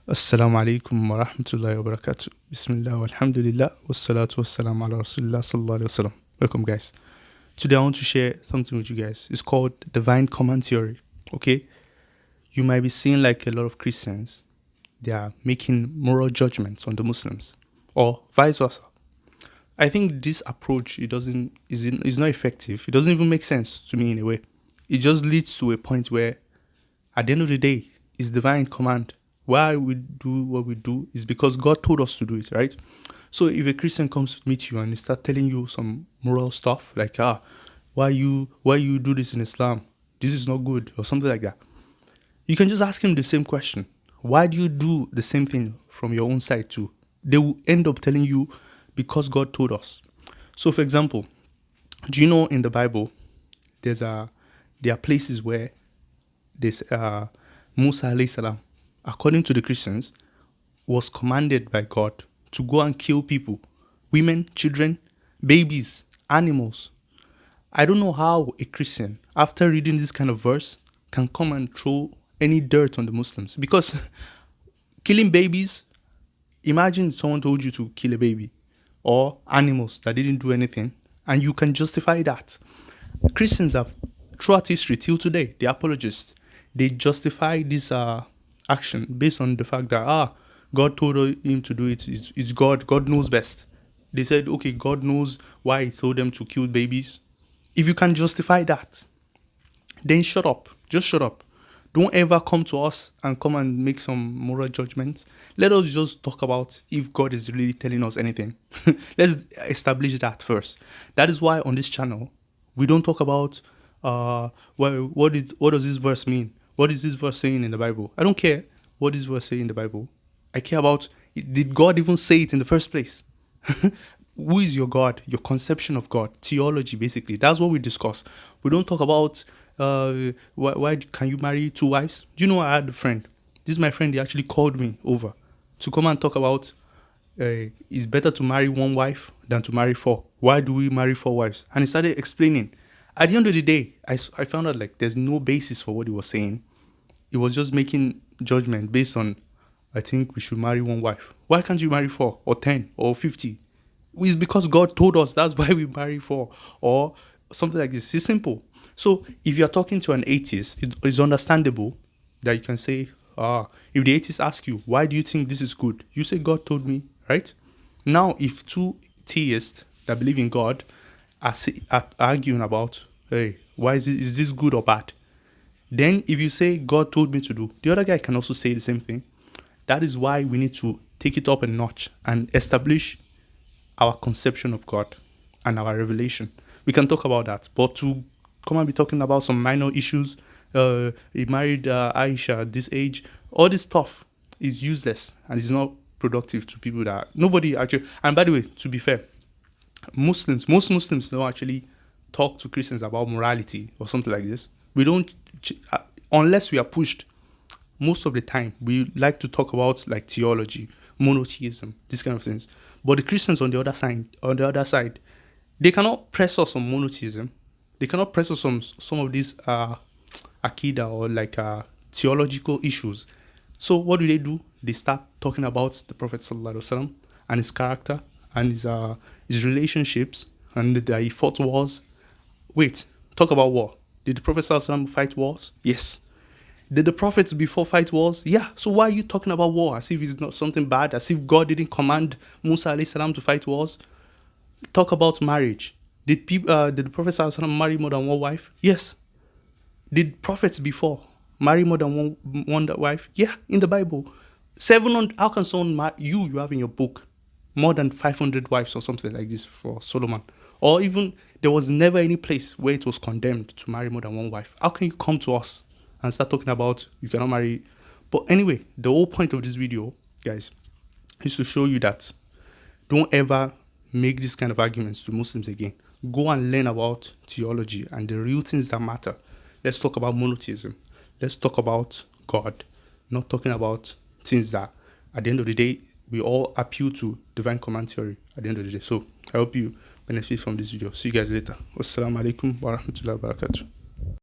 Assalamu alaikum wa rahmatullahi wa barakatuh. Bismillah walhamdulillah wassalatu wassalamu ala rasulillah sallallahu alaihi wasallam. Welcome guys. Today I want to share something with you guys. It's called divine command theory. Okay? You might be seeing like a lot of Christians, they are making moral judgments on the Muslims or vice versa. I think this approach is not effective. It doesn't even make sense to me in a way. It just leads to a point where at the end of the day, it's divine command. Why we do what we do is because God told us to do it, right? So if a Christian comes to meet you and they start telling you some moral stuff like why you do this in Islam, this is not good or something like that, you can just ask him the same question. Why do you do the same thing from your own side too? They will end up telling you because God told us. So for example, do you know in the Bible there are places where this Musa alayhi salam, according to the Christians, was commanded by God to go and kill people, women, children, babies, animals. I don't know how a Christian, after reading this kind of verse, can come and throw any dirt on the Muslims. Because killing babies, imagine someone told you to kill a baby or animals that didn't do anything, and you can justify that. Christians have, throughout history till today, the apologists, they justify this action based on the fact that God told him to do it. It's God. God knows best. They said, okay, God knows why he told them to kill babies. If you can justify that, then shut up. Just shut up. Don't ever come to us and come and make some moral judgments. Let us just talk about if God is really telling us anything. Let's establish that first. That is why on this channel, we don't talk about what does this verse mean? What is this verse saying in the Bible? I don't care what this verse saying in the Bible. I care about, did God even say it in the first place? Who is your God? Your conception of God. Theology, basically. That's what we discuss. We don't talk about why can you marry two wives? Do you know, I had a friend. This is my friend. He actually called me over to come and talk about it's better to marry one wife than to marry four. Why do we marry four wives? And he started explaining. At the end of the day, I found out like there's no basis for what he was saying. He was just making judgment based on, I think we should marry one wife. Why can't you marry 4 or 10 or 50? It's because God told us that's why we marry 4 or something like this. It's simple. So if you're talking to an atheist, it's understandable that you can say, if the atheist asks you, why do you think this is good? You say, God told me, right? Now, if two theists that believe in God are arguing about, hey, why is this good or bad? Then if you say God told me to do, the other guy can also say the same thing. That is why we need to take it up a notch and establish our conception of God and our revelation. We can talk about that, but to come and be talking about some minor issues, he married Aisha at this age, all this stuff is useless and is not productive to people that nobody actually. And by the way, to be fair, most Muslims don't actually talk to Christians about morality or something like this. We don't, unless we are pushed. Most of the time, we like to talk about like theology, monotheism, these kind of things. But the Christians on the other side, they cannot press us on monotheism. They cannot press us on some of these akida or like theological issues. So what do? They start talking about the Prophet sallallahu alaihi wasallam and his character and his relationships and that he fought wars. Wait, talk about war. Did the Prophet sallallahu alaihi wasallam fight wars? Yes. Did the prophets before fight wars? Yeah. So why are you talking about war as if it's not something bad, as if God didn't command Musa alayhi salam to fight wars? Talk about marriage. Did the Prophet sallallahu alaihi wasallam marry more than one wife? Yes. Did prophets before marry more than one wife? Yeah, in the Bible. 700, how can someone you have in your book more than 500 wives or something like this for Solomon? Or even there was never any place where it was condemned to marry more than one wife. How can you come to us and start talking about you cannot marry? But anyway, the whole point of this video, guys, is to show you that don't ever make this kind of arguments to Muslims again. Go and learn about theology and the real things that matter. Let's talk about monotheism. Let's talk about God, not talking about things that at the end of the day, we all appeal to divine command theory at the end of the day. So I hope you benefit from this video. See you guys later. Wassalamu alaikum wa rahmatullahi wa barakatuh.